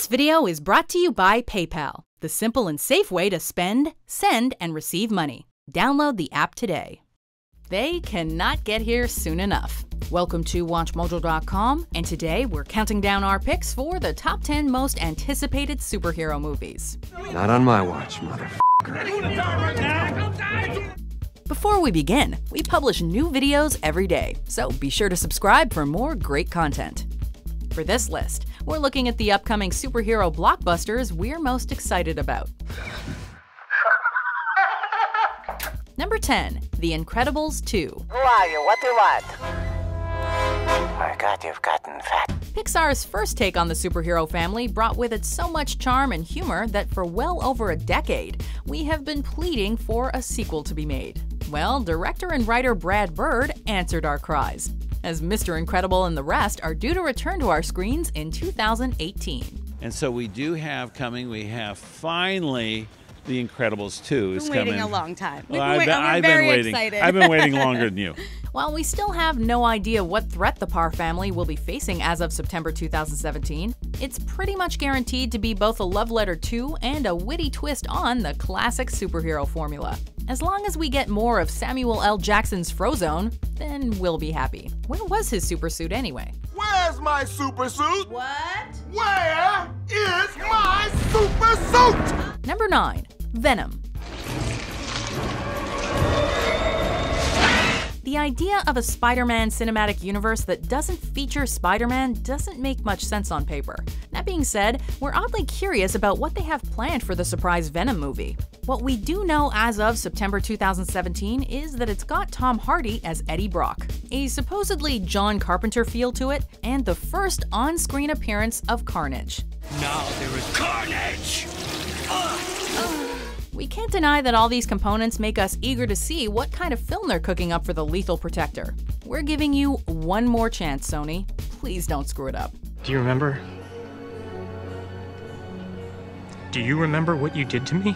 This video is brought to you by PayPal, the simple and safe way to spend, send, and receive money. Download the app today. They cannot get here soon enough. Welcome to WatchMojo.com, and today we're counting down our picks for the top 10 most anticipated superhero movies. Not on my watch, motherfucker. Before we begin, we publish new videos every day, so be sure to subscribe for more great content. For this list, we're looking at the upcoming superhero blockbusters we're most excited about. Number 10, The Incredibles 2. Who are you? What do you want? My God, you've gotten fat. Pixar's first take on the superhero family brought with it so much charm and humor that for well over a decade, we have been pleading for a sequel to be made. Well, director and writer Brad Bird answered our cries, as Mr. Incredible and the rest are due to return to our screens in 2018. And so we do have coming, we have finally The Incredibles 2 is coming. Waiting a long time. Well, I've been very excited. I've been waiting longer than you. While we still have no idea what threat the Parr family will be facing as of September 2017, it's pretty much guaranteed to be both a love letter to and a witty twist on the classic superhero formula. As long as we get more of Samuel L. Jackson's Frozone, then we'll be happy. Where was his supersuit anyway? Where's my supersuit? What? Where is my supersuit? Number 9, Venom. The idea of a Spider-Man cinematic universe that doesn't feature Spider-Man doesn't make much sense on paper. That being said, we're oddly curious about what they have planned for the surprise Venom movie. What we do know as of September 2017 is that it's got Tom Hardy as Eddie Brock, a supposedly John Carpenter feel to it, and the first on-screen appearance of Carnage. Now there is carnage! We can't deny that all these components make us eager to see what kind of film they're cooking up for the Lethal Protector. We're giving you one more chance, Sony. Please don't screw it up. Do you remember? Do you remember what you did to me?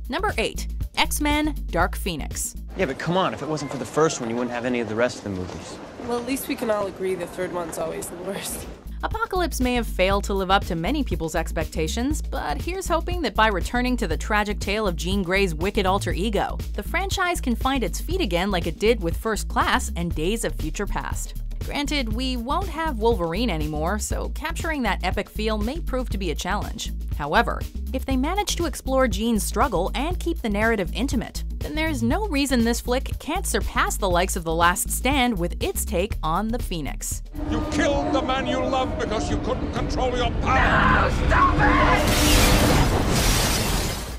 Number 8, X-Men Dark Phoenix. Yeah, but come on, if it wasn't for the first one, you wouldn't have any of the rest of the movies. Well, at least we can all agree the third one's always the worst. Apocalypse may have failed to live up to many people's expectations, but here's hoping that by returning to the tragic tale of Jean Grey's wicked alter ego, the franchise can find its feet again like it did with First Class and Days of Future Past. Granted, we won't have Wolverine anymore, so capturing that epic feel may prove to be a challenge. However, if they manage to explore Jean's struggle and keep the narrative intimate, then there's no reason this flick can't surpass the likes of The Last Stand with its take on the Phoenix. You killed the man you loved because you couldn't control your power. No, stop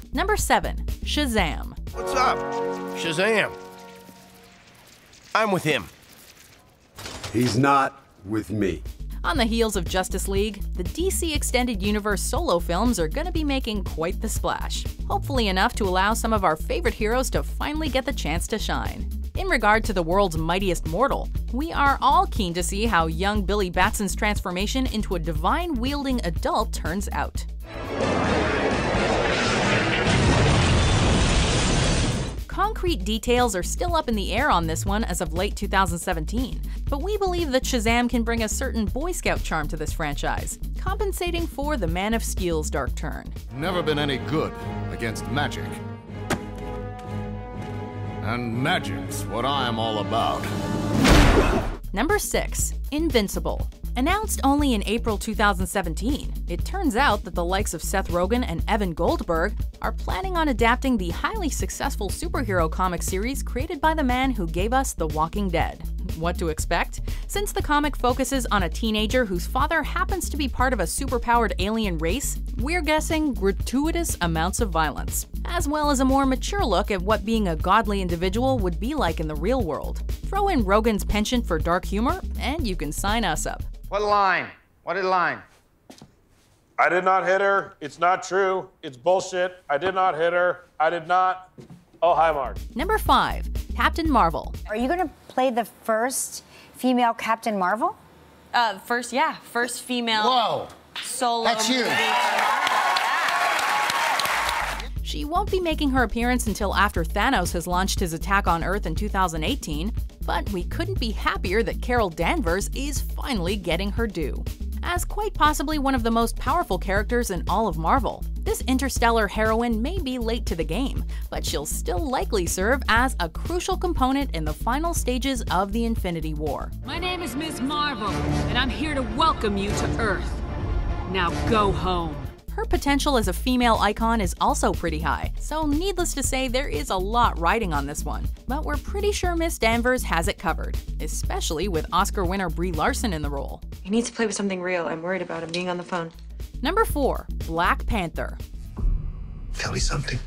it! Number 7, Shazam. What's up? Shazam! I'm with him. He's not with me. On the heels of Justice League, the DC Extended Universe solo films are going to be making quite the splash, hopefully enough to allow some of our favorite heroes to finally get the chance to shine. In regard to the world's mightiest mortal, we are all keen to see how young Billy Batson's transformation into a divine-wielding adult turns out. Concrete details are still up in the air on this one as of late 2017, but we believe that Shazam can bring a certain Boy Scout charm to this franchise, compensating for the Man of Steel's dark turn. Never been any good against magic. And magic's what I'm all about. Number 6, Invincible. Announced only in April 2017, it turns out that the likes of Seth Rogen and Evan Goldberg are planning on adapting the highly successful superhero comic series created by the man who gave us The Walking Dead. What to expect? Since the comic focuses on a teenager whose father happens to be part of a superpowered alien race, we're guessing gratuitous amounts of violence, as well as a more mature look at what being a godly individual would be like in the real world. Throw in Rogen's penchant for dark humor, and you can sign us up. What line? What line? I did not hit her. It's not true. It's bullshit. I did not hit her. I did not. Oh, hi, Mark. Number 5, Captain Marvel. Are you going to play the first female Captain Marvel? First female Whoa! solo That's you. movie. She won't be making her appearance until after Thanos has launched his attack on Earth in 2018, but we couldn't be happier that Carol Danvers is finally getting her due. as quite possibly one of the most powerful characters in all of Marvel. This interstellar heroine may be late to the game, but she'll still likely serve as a crucial component in the final stages of the Infinity War. My name is Ms. Marvel, and I'm here to welcome you to Earth. Now go home. Her potential as a female icon is also pretty high, so needless to say there is a lot riding on this one. But we're pretty sure Miss Danvers has it covered, especially with Oscar winner Brie Larson in the role. He needs to play with something real. I'm worried about him being on the phone. Number 4. Black Panther. Tell me something.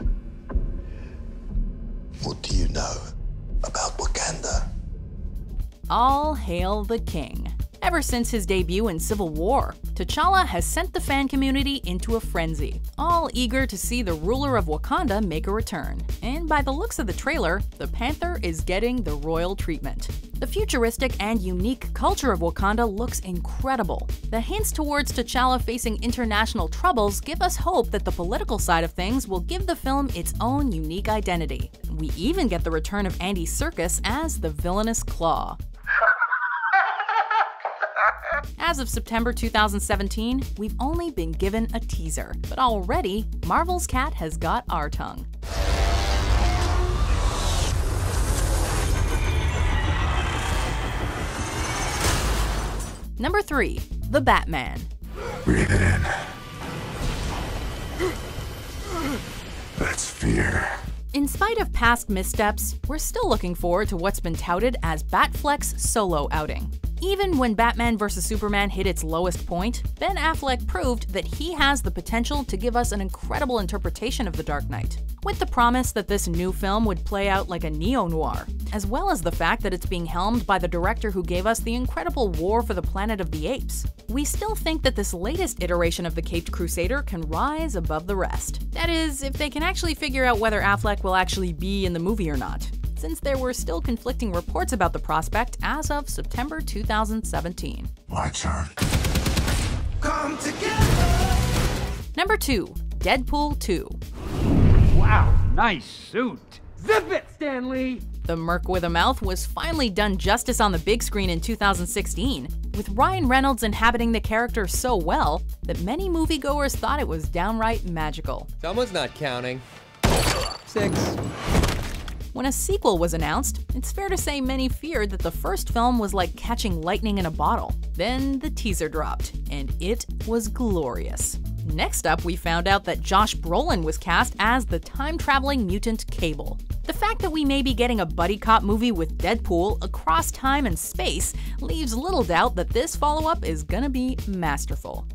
What do you know about Wakanda? All hail the king. Ever since his debut in Civil War, T'Challa has sent the fan community into a frenzy, all eager to see the ruler of Wakanda make a return. And by the looks of the trailer, the Panther is getting the royal treatment. The futuristic and unique culture of Wakanda looks incredible. The hints towards T'Challa facing international troubles give us hope that the political side of things will give the film its own unique identity. We even get the return of Andy Serkis as the villainous Claw. As of September 2017, we've only been given a teaser, but already, Marvel's cat has got our tongue. Number 3. The Batman. Breathe it in. That's fear. In spite of past missteps, we're still looking forward to what's been touted as Batfleck's solo outing. Even when Batman vs. Superman hit its lowest point, Ben Affleck proved that he has the potential to give us an incredible interpretation of The Dark Knight, with the promise that this new film would play out like a neo-noir, as well as the fact that it's being helmed by the director who gave us the incredible War for the Planet of the Apes. We still think that this latest iteration of the Caped Crusader can rise above the rest. That is, if they can actually figure out whether Affleck will actually be in the movie or not, since there were still conflicting reports about the prospect as of September 2017. My turn. Come together. Number 2. Deadpool 2. Wow, nice suit. Zip it, Stanley! The Merc with a Mouth was finally done justice on the big screen in 2016, with Ryan Reynolds inhabiting the character so well that many moviegoers thought it was downright magical. Someone's not counting. 6. When a sequel was announced, it's fair to say many feared that the first film was like catching lightning in a bottle. Then the teaser dropped, and it was glorious. Next up, we found out that Josh Brolin was cast as the time-traveling mutant Cable. The fact that we may be getting a buddy cop movie with Deadpool across time and space leaves little doubt that this follow-up is gonna be masterful.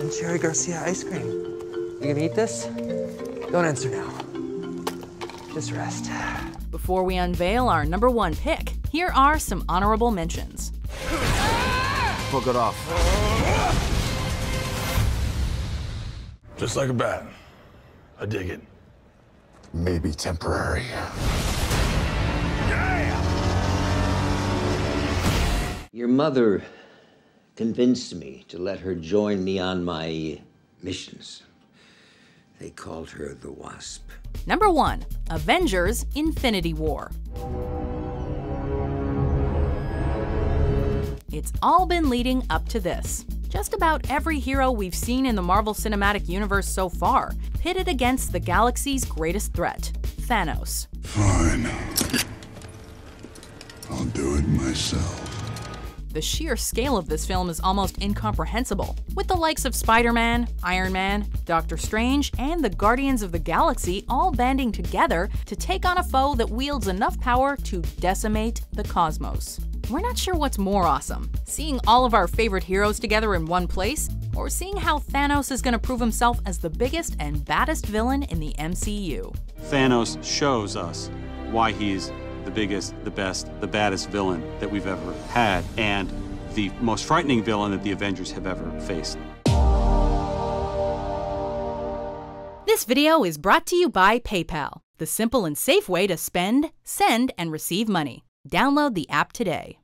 And Cherry Garcia ice cream. You gonna eat this? Don't answer now. Just rest. Before we unveil our number 1 pick, here are some honorable mentions. Fuck it off. Just like a bat. I dig it. Maybe temporary. Your mother convinced me to let her join me on my missions. They called her the Wasp. Number 1. Avengers Infinity War. It's all been leading up to this. Just about every hero we've seen in the Marvel Cinematic Universe so far, pitted against the galaxy's greatest threat, Thanos. Fine. I'll do it myself. The sheer scale of this film is almost incomprehensible, with the likes of Spider-Man, Iron Man, Doctor Strange, and the Guardians of the Galaxy all banding together to take on a foe that wields enough power to decimate the cosmos. We're not sure what's more awesome, seeing all of our favorite heroes together in one place, or seeing how Thanos is going to prove himself as the biggest and baddest villain in the MCU. Thanos shows us why he's the biggest, the best, the baddest villain that we've ever had, and the most frightening villain that the Avengers have ever faced. This video is brought to you by PayPal, the simple and safe way to spend, send, and receive money. Download the app today.